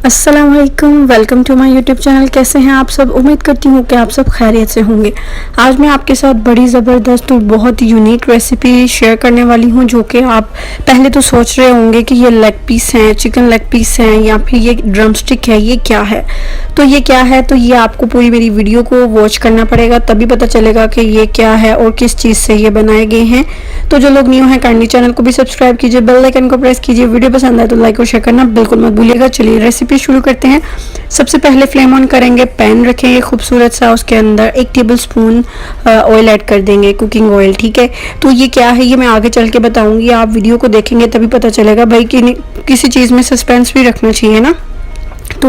अस्सलाम वालेकुम, welcome to my YouTube channel. कैसे हैं आप सब? उम्मीद करती हूँ कि आप सब खैरियत से होंगे। आज मैं आपके साथ बड़ी ज़बरदस्त और बहुत यूनिक रेसिपी शेयर करने वाली हूँ, जो कि आप पहले तो सोच रहे होंगे कि ये लेग पीस हैं, चिकन लेग पीस हैं या फिर ये ड्रम स्टिक है, ये क्या है। तो ये क्या है, तो ये आपको पूरी मेरी वीडियो को वॉच करना पड़ेगा, तभी पता चलेगा कि ये क्या है और किस चीज़ से ये बनाए गए हैं। तो जो लोग न्यू हैं काइंडली चैनल को भी सब्सक्राइब कीजिए, बेल आइकन को प्रेस कीजिए। वीडियो पसंद आए तो लाइक और शेयर करना बिल्कुल मत भूलिएगा। चलिए रेसिपी शुरू करते हैं। सबसे पहले फ्लेम ऑन करेंगे, पैन रखेंगे खूबसूरत सा, उसके अंदर 1 टेबल स्पून ऑयल ऐड कर देंगे, कुकिंग ऑयल। ठीक है, तो ये क्या है ये मैं आगे चल के बताऊंगी, आप वीडियो को देखेंगे तभी पता चलेगा भाई कि किसी चीज़ में सस्पेंस भी रखना चाहिए ना। तो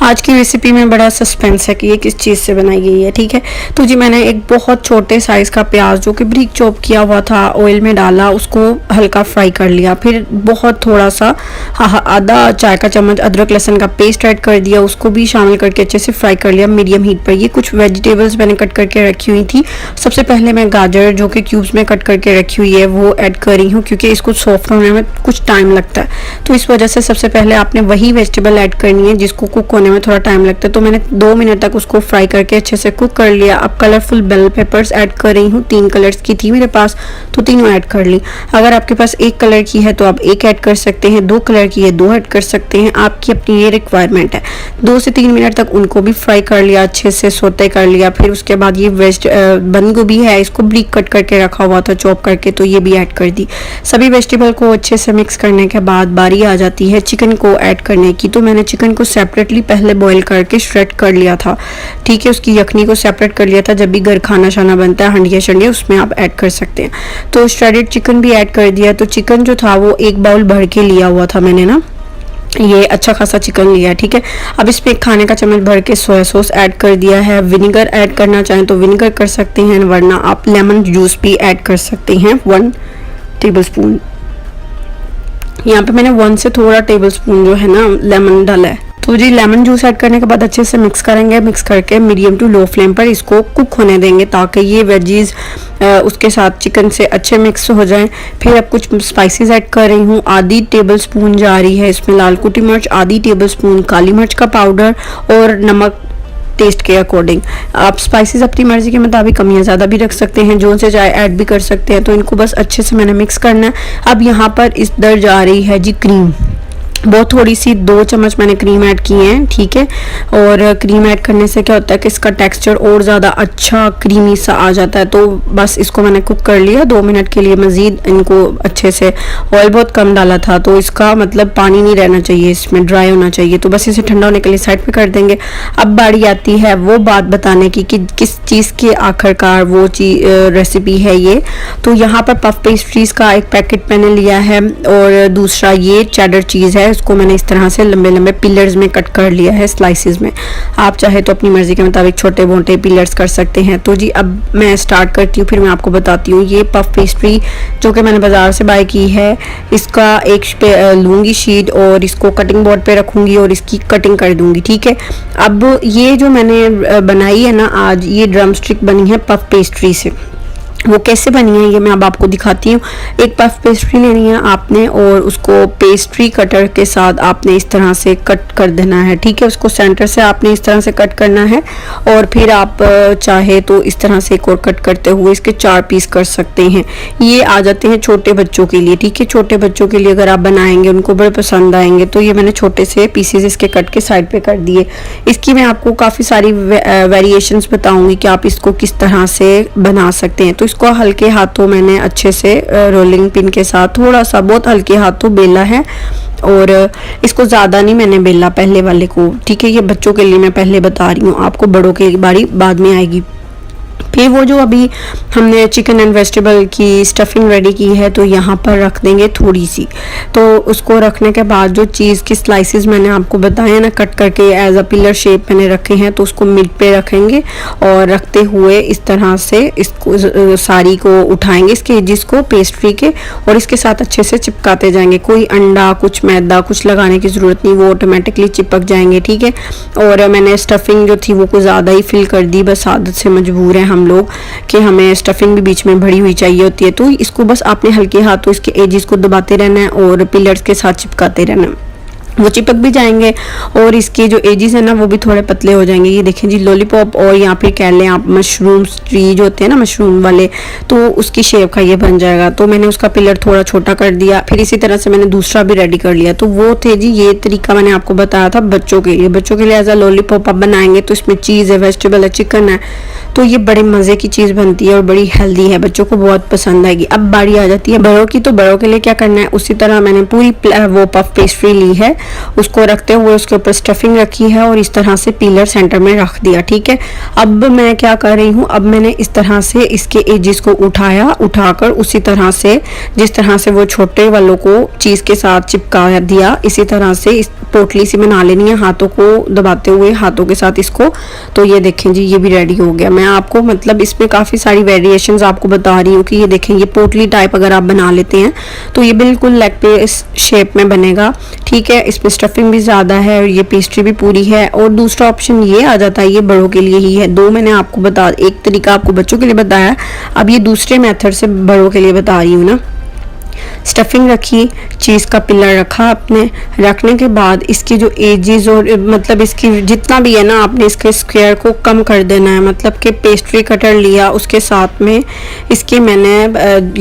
आज की रेसिपी में बड़ा सस्पेंस है कि ये किस चीज़ से बनाई गई है। ठीक है, तो जी मैंने एक बहुत छोटे साइज़ का प्याज जो कि ब्रीक चॉप किया हुआ था ऑयल में डाला, उसको हल्का फ्राई कर लिया। फिर बहुत थोड़ा सा आधा चाय का चम्मच अदरक लहसुन का पेस्ट ऐड कर दिया, उसको भी शामिल करके अच्छे से फ्राई कर लिया मीडियम हीट पर। ये कुछ वेजिटेबल्स मैंने कट करके रखी हुई थी। सबसे पहले मैं गाजर जो कि क्यूब्स में कट करके रखी हुई है वो ऐड कर रही हूँ, क्योंकि इसको सॉफ्ट होने में कुछ टाइम लगता है। तो इस वजह से सबसे पहले आपने वही वेजिटेबल ऐड करनी है जिसको कुक होने में थोड़ा टाइम लगता है। तो मैंने 2 मिनट तक उसको फ्राई करके अच्छे से कुक कर लिया। अब कलरफुल बेल पेपर्स ऐड कर रही हूँ, 3 कलर्स की थी मेरे पास तो तीनों ऐड कर ली। अगर आपके पास 1 कलर की है तो आप 1 ऐड कर सकते हैं, 2 कलर की है 2 ऐड कर सकते हैं, आपकी अपनी ये रिक्वायरमेंट है। 2 से 3 मिनट तक उनको भी फ्राई कर लिया, अच्छे से सोते कर लिया। फिर उसके बाद ये बंद गोभी है, इसको ब्रीक कट करके रखा हुआ था चॉप करके, तो ये भी ऐड कर दी। सभी वेजिटेबल को अच्छे से मिक्स करने के बाद बारी आ जाती है चिकन को ऐड करने की। तो मैंने चिकन को सेपरेटली पहले बॉईल करके श्रेड कर लिया था। ठीक है, उसकी यखनी को सेपरेट कर लिया था। जब भी घर खाना शाना बनता है हंडिया शंडिया उसमें आप ऐड कर सकते हैं। तो श्रेडेड चिकन भी ऐड कर दिया। तो चिकन जो था वो 1 बाउल भर के लिया हुआ था मैंने ना, ये अच्छा खासा चिकन लिया। ठीक है, अब इसमें 1 खाने का चम्मच भर के सोया सॉस ऐड कर दिया है। विनेगर ऐड करना चाहें तो विनेगर कर सकते हैं, वरना आप लेमन जूस भी ऐड कर सकते हैं 1 टेबल स्पून। यहाँ पे मैंने 1 से थोड़ा टेबल स्पून जो है ना लेमन डाला है। तो जी लेमन जूस ऐड करने के बाद अच्छे से मिक्स करेंगे। मिक्स करके मीडियम टू लो फ्लेम पर इसको कुक होने देंगे, ताकि ये वेजीज उसके साथ चिकन से अच्छे मिक्स हो जाएं। फिर अब कुछ स्पाइसेस ऐड कर रही हूँ। आधी टेबल स्पून जा रही है इसमें लाल कुटी मिर्च, आधी टेबल स्पून काली मिर्च का पाउडर और नमक टेस्ट के अकॉर्डिंग। आप स्पाइसेस अपनी मर्जी के मुताबिक कम या ज़्यादा भी रख सकते हैं, जो से चाहे ऐड भी कर सकते हैं। तो इनको बस अच्छे से मैंने मिक्स करना है। अब यहाँ पर इस दर जा रही है जी क्रीम, बहुत थोड़ी सी 2 चम्मच मैंने क्रीम ऐड की है। ठीक है, और क्रीम ऐड करने से क्या होता है कि इसका टेक्सचर और ज़्यादा अच्छा क्रीमी सा आ जाता है। तो बस इसको मैंने कुक कर लिया 2 मिनट के लिए मज़ीद। इनको अच्छे से, ऑयल बहुत कम डाला था तो इसका मतलब पानी नहीं रहना चाहिए, इसमें ड्राई होना चाहिए। तो बस इसे ठंडा होने के लिए साइड पे कर देंगे। अब बारी आती है वो बात बताने की कि किस चीज़ के आखिरकार वो रेसिपी है ये। तो यहाँ पर पफ पेस्ट्रीज़ का 1 पैकेट मैंने लिया है, और दूसरा ये चेडर चीज़ है, इसको मैंने इस तरह से लंबे लंबे पिलर्स में कट कर लिया है, स्लाइसेस में। आप चाहे तो अपनी मर्जी के मुताबिक छोटे मोटे पिलर्स कर सकते हैं। तो जी अब मैं स्टार्ट करती हूँ, फिर मैं आपको बताती हूँ। ये पफ पेस्ट्री जो कि मैंने बाज़ार से बाय की है, इसका एक लूँगी शीट और इसको कटिंग बोर्ड पे रखूँगी और इसकी कटिंग कर दूँगी। ठीक है, अब ये जो मैंने बनाई है ना आज, ये ड्रम स्टिक बनी है पफ पेस्ट्री से। वो कैसे बनी है ये मैं अब आपको दिखाती हूँ। एक पफ पेस्ट्री लेनी है आपने और उसको पेस्ट्री कटर के साथ आपने इस तरह से कट कर देना है। ठीक है, उसको सेंटर से आपने इस तरह से कट करना है, और फिर आप चाहे तो इस तरह से एक और कट करते हुए इसके 4 पीस कर सकते हैं। ये आ जाते हैं छोटे बच्चों के लिए। ठीक है, छोटे बच्चों के लिए अगर आप बनाएंगे उनको बड़े पसंद आएंगे। तो ये मैंने छोटे से पीसेस इसके कट के साइड पे कर दिए। इसकी मैं आपको काफ़ी सारी वेरिएशंस बताऊंगी कि आप इसको किस तरह से बना सकते हैं। तो इसको हल्के हाथों मैंने अच्छे से रोलिंग पिन के साथ थोड़ा सा बहुत हल्के हाथों बेला है, और इसको ज़्यादा नहीं मैंने बेला पहले वाले को। ठीक है, ये बच्चों के लिए मैं पहले बता रही हूँ, आपको बड़ों की बारी बाद में आएगी। फिर वो जो अभी हमने चिकन एंड वेजिटेबल की स्टफिंग रेडी की है, तो यहाँ पर रख देंगे थोड़ी सी। तो उसको रखने के बाद जो चीज़ की स्लाइसेस मैंने आपको बताया ना कट करके एज अ पिलर शेप मैंने रखे हैं, तो उसको मिड पे रखेंगे और रखते हुए इस तरह से इसको सारी को उठाएंगे, इसके एजिस को पेस्ट्री के, और इसके साथ अच्छे से चिपकाते जाएंगे। कोई अंडा कुछ मैदा कुछ लगाने की ज़रूरत नहीं, वो ऑटोमेटिकली चिपक जाएंगे। ठीक है, और मैंने स्टफिंग जो थी वो कुछ ज़्यादा ही फिल कर दी, बस आदत से मजबूर हैं हम लोग कि हमें स्टफिंग भी बीच में भरी हुई चाहिए होती है। तो इसको बस आपने हल्के हाथों इसके एजेस को दबाते रहना है और पिलर्स के साथ चिपकाते रहना है। वो चिपक भी जाएंगे और इसके जो एजेस है ना वो भी थोड़े पतले हो जाएंगे। ये देखें जी लॉलीपॉप, और यहाँ पे कह लें आप मशरूम ट्री जो होते हैं ना मशरूम वाले, तो उसकी शेप का ये बन जाएगा। तो मैंने उसका पिलर थोड़ा छोटा कर दिया, फिर इसी तरह से मैंने दूसरा भी रेडी कर लिया। तो वो थे जी, ये तरीका मैंने आपको बताया था बच्चों के लिए। बच्चों के लिए एज अ लॉलीपॉप आप बनाएंगे तो इसमें चीज़ है, वेजिटेबल है, चिकन है, तो ये बड़े मज़े की चीज़ बनती है और बड़ी हेल्दी है, बच्चों को बहुत पसंद आएगी। अब बारी आ जाती है बड़ों की, तो बड़ों के लिए क्या करना है, उसी तरह मैंने पूरी वो पफ पेस्ट्री ली है, उसको रखते हुए उसके ऊपर स्टफिंग रखी है और इस तरह से पीलर सेंटर में रख दिया। ठीक है, अब मैं क्या कर रही हूँ, अब मैंने इस तरह से इसके एजेस को उठाकर उसी तरह से जिस तरह से वो छोटे वालों को चीज़ के साथ चिपका दिया, इसी तरह से इस पोटली सी बना लेनी है, हाथों को दबाते हुए हाथों के साथ इसको। तो ये देखें जी, ये भी रेडी हो गया। मैं आपको मतलब इसमें काफ़ी सारी वेरिएशंस आपको बता रही हूँ कि ये देखें, ये पोटली टाइप अगर आप बना लेते हैं तो ये बिल्कुल लेग पीस शेप में बनेगा। ठीक है, इसमें स्टफिंग भी ज़्यादा है और ये पेस्ट्री भी पूरी है। और दूसरा ऑप्शन ये आ जाता है, ये बड़ों के लिए ही है। दो मैंने आपको एक तरीका आपको बच्चों के लिए बताया, अब ये दूसरे मेथड से बड़ों के लिए बता रही हूँ ना। स्टफिंग रखी, चीज़ का पिलर रखा आपने, रखने के बाद इसकी जो एजेस और मतलब इसकी जितना भी है ना, आपने इसके स्क्वायर को कम कर देना है। मतलब कि पेस्ट्री कटर लिया, उसके साथ में इसके मैंने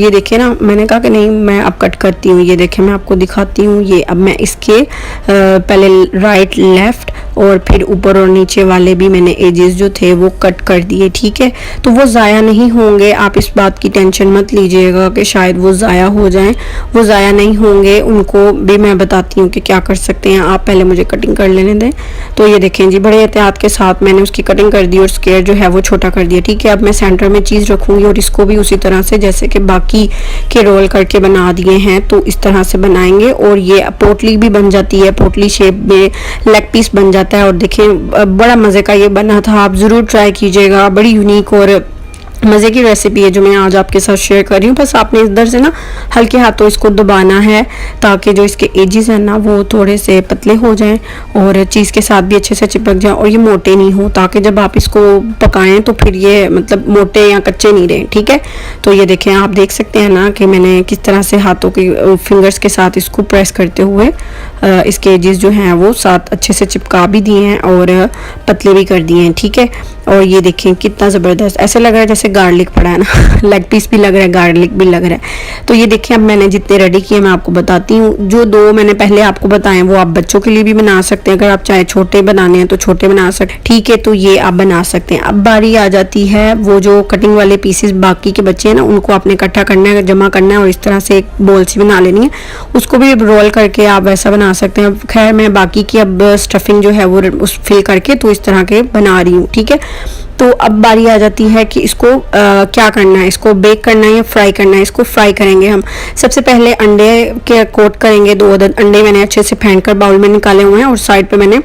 ये देखे ना, मैंने कहा कि नहीं मैं अब कट करती हूँ। ये देखे मैं आपको दिखाती हूँ। ये अब मैं इसके पहले राइट लेफ्ट और फिर ऊपर और नीचे वाले भी मैंने एजेस जो थे वो कट कर दिए। ठीक है, तो वो ज़ाया नहीं होंगे, आप इस बात की टेंशन मत लीजिएगा कि शायद वो ज़ाया हो जाएं, वो ज़ाया नहीं होंगे। उनको भी मैं बताती हूँ कि क्या कर सकते हैं आप। पहले मुझे कटिंग कर लेने दें। तो ये देखें जी, बड़े एहतियात के साथ मैंने उसकी कटिंग कर दी और स्क्वायर जो है वो छोटा कर दिया। ठीक है, अब मैं सेंटर में चीज़ रखूँगी और इसको भी उसी तरह से जैसे कि बाकी के रोल करके बना दिए हैं, तो इस तरह से बनाएंगे और ये पोटली भी बन जाती है, पोटली शेप में लेग पीस बन जाता है। और देखें बड़ा मज़े का ये बना था, आप ज़रूर ट्राई कीजिएगा। बड़ी यूनिक और मज़े की रेसिपी है जो मैं आज आपके साथ शेयर कर रही हूँ। बस आपने इधर से ना हल्के हाथों इसको दबाना है ताकि जो इसके एजेस हैं ना वो थोड़े से पतले हो जाएं और चीज़ के साथ भी अच्छे से चिपक जाएं और ये मोटे नहीं हो, ताकि जब आप इसको पकाएं तो फिर ये मतलब मोटे या कच्चे नहीं रहें। ठीक है, तो ये देखें, आप देख सकते हैं ना कि मैंने किस तरह से हाथों के फिंगर्स के साथ इसको प्रेस करते हुए इसके एजेस जो हैं वो साथ अच्छे से चिपका भी दिए हैं और पतले भी कर दिए हैं। ठीक है, और ये देखें कितना ज़बरदस्त, ऐसे लग रहा है जैसे गार्लिक पड़ा है ना लेग पीस भी लग रहा है, गार्लिक भी लग रहा है। तो ये देखिए, अब मैंने जितने रेडी किए मैं आपको बताती हूँ। जो दो मैंने पहले आपको बताए वो आप बच्चों के लिए भी बना सकते हैं, अगर आप चाहे छोटे बनाने हैं तो छोटे बना सकते हैं। ठीक है, तो ये आप बना सकते हैं। अब बारी आ जाती है वो जो कटिंग वाले पीसेस बाकी के बच्चे हैं ना, उनको आपने इकट्ठा करना है, जमा करना है और इस तरह से एक बोल सी बना लेनी है। उसको भी रोल करके आप वैसा बना सकते हैं। खैर मैं बाकी की अब स्टफिंग जो है वो उस फिल करके तो इस तरह के बना रही हूँ। ठीक है, तो अब बारी आ जाती है कि इसको क्या करना है, इसको बेक करना है या फ्राई करना है। इसको फ्राई करेंगे हम। सबसे पहले अंडे के कोट करेंगे। 2 अंडे मैंने अच्छे से फेंट कर बाउल में निकाले हुए हैं और साइड पे मैंने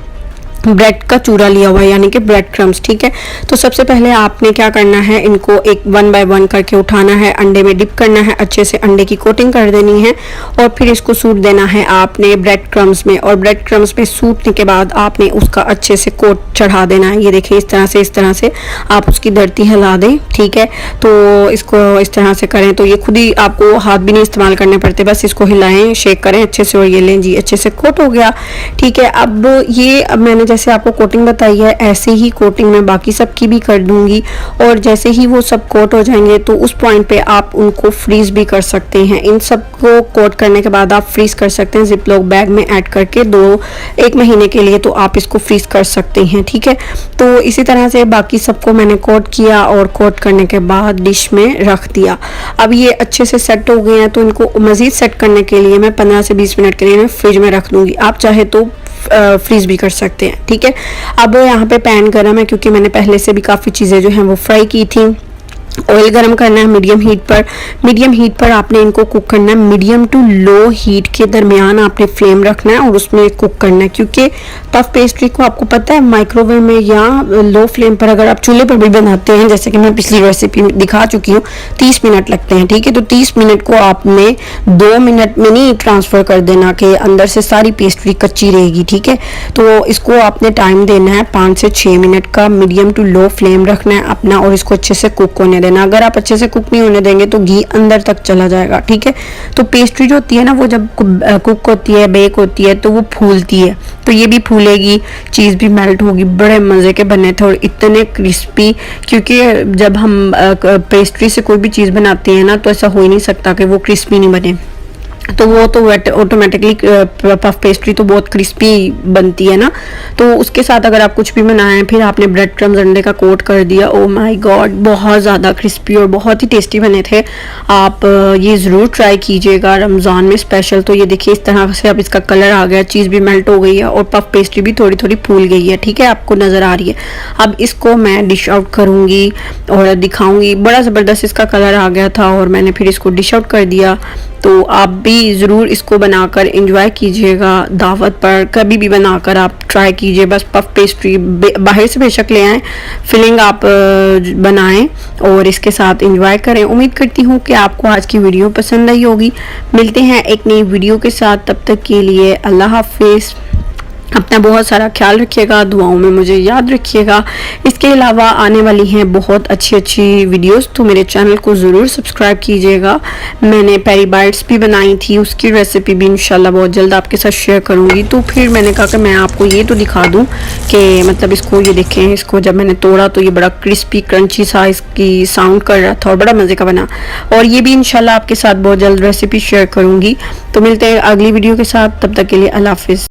ब्रेड का चूरा लिया हुआ है, यानी कि ब्रेड क्रम्स। ठीक है, तो सबसे पहले आपने क्या करना है, इनको एक 1 बाय 1 करके उठाना है, अंडे में डिप करना है, अच्छे से अंडे की कोटिंग कर देनी है और फिर इसको सूट देना है आपने ब्रेड क्रम्स में। और ब्रेड क्रम्स में सूटने के बाद आपने उसका अच्छे से कोट चढ़ा देना है। ये देखिए, इस तरह से आप उसकी धरती हिला दें। ठीक है, तो इसको इस तरह से करें तो ये खुद ही, आपको हाथ भी नहीं इस्तेमाल करने पड़ते, बस इसको हिलाएं, शेक करें अच्छे से और ये लें जी, अच्छे से कोट हो गया। ठीक है, अब मैंने जैसे आपको कोटिंग बताई है ऐसे ही कोटिंग मैं बाकी सब की भी कर दूंगी और जैसे ही वो सब कोट हो जाएंगे तो उस पॉइंट पे आप उनको फ्रीज भी कर सकते हैं। इन सब को कोट करने के बाद आप फ्रीज कर सकते हैं जिप लॉक बैग में ऐड करके 1 महीने के लिए, तो आप इसको फ्रीज कर सकते हैं। ठीक है, तो इसी तरह से बाकी सबको मैंने कोट किया और कोट करने के बाद डिश में रख दिया। अब ये अच्छे से सेट हो गए हैं तो इनको मज़ीद सेट करने के लिए मैं 15 से 20 मिनट के लिए मैं फ्रिज में रख दूंगी। आप चाहे तो फ्रीज भी कर सकते हैं। ठीक है, अब यहाँ पे पैन गर्म है क्योंकि मैंने पहले से भी काफ़ी चीज़ें जो हैं वो फ्राई की थी। ऑयल गरम करना है मीडियम हीट पर आपने इनको कुक करना है। मीडियम टू लो हीट के दरमियान आपने फ्लेम रखना है और उसमें कुक करना है, क्योंकि पफ पेस्ट्री को आपको पता है माइक्रोवेव में या लो फ्लेम पर अगर आप चूल्हे पर भी बनाते हैं, जैसे कि मैं पिछली रेसिपी में दिखा चुकी हूँ, 30 मिनट लगते हैं। ठीक है, तो 30 मिनट को आपने 2 मिनट में नहीं ट्रांसफ़र कर देना कि अंदर से सारी पेस्ट्री कच्ची रहेगी। ठीक है, तो इसको आपने टाइम देना है 5 से 6 मिनट का, मीडियम टू लो फ्लेम रखना है अपना और इसको अच्छे से कुक होने देना। अगर आप अच्छे से कुक नहीं होने देंगे तो घी अंदर तक चला जाएगा, ठीक है। तो पेस्ट्री जो होती है ना, वो जब कुक होती है, बेक होती है, तो वो फूलती है। तो ये भी फूलेगी, चीज़ भी मेल्ट होगी। बड़े मज़े के बने थे और इतने क्रिस्पी, क्योंकि जब हम पेस्ट्री से कोई भी चीज़ बनाते हैं ना, तो ऐसा हो ही नहीं सकता कि वो क्रिस्पी नहीं बने। तो वो तो ऑटोमेटिकली पफ पेस्ट्री तो बहुत क्रिस्पी बनती है ना। तो उसके साथ अगर आप कुछ भी बनाएं, फिर आपने ब्रेड क्रम्स अंडे का कोट कर दिया, ओ माय गॉड, बहुत ज़्यादा क्रिस्पी और बहुत ही टेस्टी बने थे। आप ये ज़रूर ट्राई कीजिएगा रमज़ान में स्पेशल। तो ये देखिए, इस तरह से अब इसका कलर आ गया, चीज़ भी मेल्ट हो गई है और पफ पेस्ट्री भी थोड़ी थोड़ी फूल गई है, ठीक है, आपको नज़र आ रही है। अब इसको मैं डिश आउट करूँगी और दिखाऊँगी। बड़ा ज़बरदस्त इसका कलर आ गया था और मैंने फिर इसको डिश आउट कर दिया। तो आप भी ज़रूर इसको बनाकर एंजॉय कीजिएगा। दावत पर कभी भी बनाकर आप ट्राई कीजिए। बस पफ पेस्ट्री बाहर से बेशक ले आएँ, फिलिंग आप बनाएं और इसके साथ एंजॉय करें। उम्मीद करती हूँ कि आपको आज की वीडियो पसंद आई होगी। मिलते हैं एक नई वीडियो के साथ, तब तक के लिए अल्लाह हाफिज़। अपना बहुत सारा ख्याल रखिएगा, दुआओं में मुझे याद रखिएगा। इसके अलावा आने वाली हैं बहुत अच्छी अच्छी वीडियोस, तो मेरे चैनल को ज़रूर सब्सक्राइब कीजिएगा। मैंने पेरी बाइट्स भी बनाई थी, उसकी रेसिपी भी इंशाल्लाह बहुत जल्द आपके साथ शेयर करूंगी। तो फिर मैंने कहा कि मैं आपको ये तो दिखा दूं कि मतलब इसको, ये देखें, इसको जब मैंने तोड़ा तो ये बड़ा क्रिस्पी क्रंची सा इसकी साउंड कर रहा था और बड़ा मज़े का बना। और ये भी इंशाल्लाह आपके साथ बहुत जल्द रेसिपी शेयर करूँगी। तो मिलते हैं अगली वीडियो के साथ, तब तक के लिए अल्लाह हाफिज़।